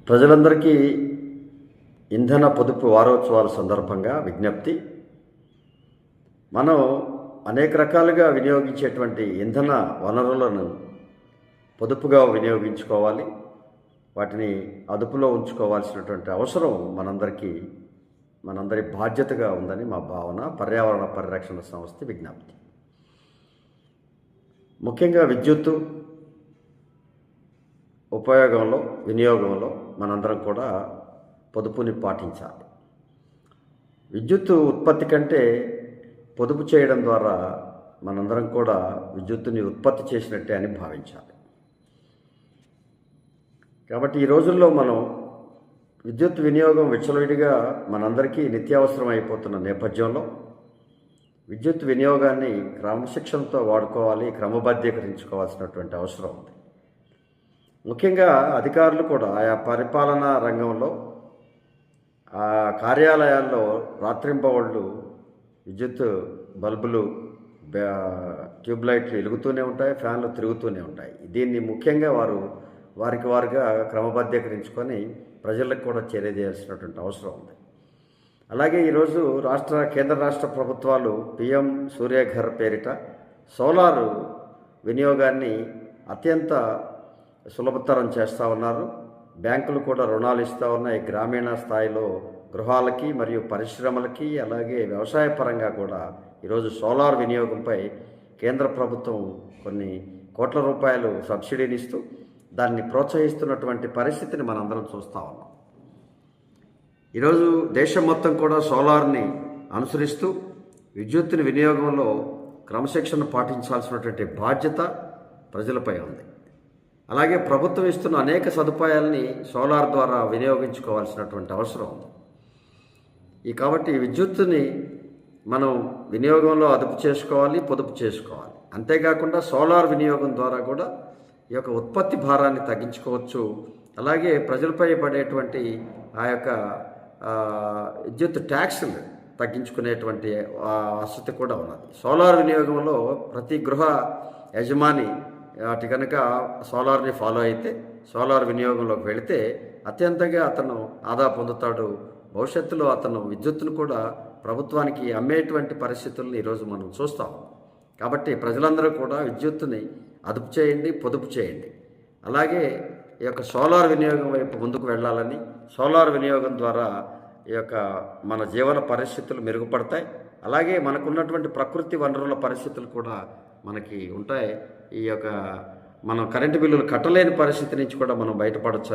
ప్రజలందరికీ ఇంధన పొదుపు వారోత్సవాల సందర్భంగా విజ్ఞప్తి. మనం అనేక రకాలుగా వినియోగించేటువంటి ఇంధన వనరులను పొదుపుగా వినియోగించుకోవాలి. వాటిని అదుపులో ఉంచుకోవాల్సినటువంటి అవసరం మనందరి బాధ్యతగా ఉందని మా భావన. పర్యావరణ పరిరక్షణ సంస్థ విజ్ఞప్తి. ముఖ్యంగా విద్యుత్తు ఉపయోగంలో, వినియోగంలో మనందరం కూడా పొదుపుని పాటించాలి. విద్యుత్తు ఉత్పత్తి కంటే పొదుపు చేయడం ద్వారా మనందరం కూడా విద్యుత్తుని ఉత్పత్తి చేసినట్టే అని భావించాలి. కాబట్టి ఈ రోజుల్లో మనం విద్యుత్ వినియోగం విచ్చలవిడిగా మనందరికీ నిత్యావసరం అయిపోతున్న నేపథ్యంలో విద్యుత్ వినియోగాన్ని క్రమశిక్షణతో వాడుకోవాలి, క్రమబద్ధీకరించుకోవాల్సినటువంటి అవసరం ఉంది. ముఖ్యంగా అధికారులు కూడా ఆయా పరిపాలనా రంగంలో ఆ కార్యాలయాల్లో రాత్రింబవళ్ళు విద్యుత్ బల్బులు, ట్యూబ్లైట్లు వెలుగుతూనే ఉంటాయి, ఫ్యాన్లు తిరుగుతూనే ఉంటాయి. దీన్ని ముఖ్యంగా వారికి వారుగా క్రమబద్ధీకరించుకొని ప్రజలకు కూడా చేరేదేయాల్సినటువంటి అవసరం ఉంది. అలాగే ఈరోజు కేంద్ర రాష్ట్ర ప్రభుత్వాలు పిఎం సూర్యఘర్ పేరిట సోలారు వినియోగాన్ని అత్యంత సులభతరం చేస్తూ ఉన్నారు. బ్యాంకులు కూడా రుణాలు ఇస్తూ ఉన్నాయి. గ్రామీణ స్థాయిలో గృహాలకి మరియు పరిశ్రమలకి, అలాగే వ్యవసాయ పరంగా కూడా ఈరోజు సోలార్ వినియోగంపై కేంద్ర ప్రభుత్వం కొన్ని కోట్ల రూపాయలు సబ్సిడీని ఇస్తూ దాన్ని ప్రోత్సహిస్తున్నటువంటి పరిస్థితిని మనందరం చూస్తూ ఉన్నాం. ఈరోజు దేశం మొత్తం కూడా సోలార్ని అనుసరిస్తూ విద్యుత్తుని వినియోగంలో క్రమశిక్షణ పాటించాల్సినటువంటి బాధ్యత ప్రజలపై ఉంది. అలాగే ప్రభుత్వం ఇస్తున్న అనేక సదుపాయాలని సోలార్ ద్వారా వినియోగించుకోవాల్సినటువంటి అవసరం ఉంది. కాబట్టి విద్యుత్తుని మనం వినియోగంలో అదుపు చేసుకోవాలి, పొదుపు చేసుకోవాలి. అంతేకాకుండా సోలార్ వినియోగం ద్వారా కూడా ఈ యొక్క ఉత్పత్తి భారాన్ని తగ్గించుకోవచ్చు. అలాగే ప్రజలపై పడేటువంటి ఆ యొక్క విద్యుత్ ట్యాక్స్లు తగ్గించుకునేటువంటి వసతి కూడా ఉన్నది. సోలార్ వినియోగంలో ప్రతి గృహ యజమాని అటు కనుక సోలార్ని ఫాలో అయితే, సోలార్ వినియోగంలోకి వెళితే అత్యంతగా అతను ఆదా పొందుతాడు. భవిష్యత్తులో అతను విద్యుత్తును కూడా ప్రభుత్వానికి అమ్మేటువంటి పరిస్థితులను ఈరోజు మనం చూస్తాం. కాబట్టి ప్రజలందరూ కూడా విద్యుత్తుని అదుపు చేయండి, పొదుపు చేయండి. అలాగే ఈ యొక్క సోలార్ వినియోగం వైపు ముందుకు వెళ్ళాలని, సోలార్ వినియోగం ద్వారా ఈ యొక్క మన జీవన పరిస్థితులు మెరుగుపడతాయి. అలాగే మనకున్నటువంటి ప్రకృతి వనరుల పరిస్థితులు కూడా మనకి ఉంటాయి. ఈ యొక్క మనం కరెంటు బిల్లులు కట్టలేని పరిస్థితి నుంచి కూడా మనం బయటపడవచ్చు.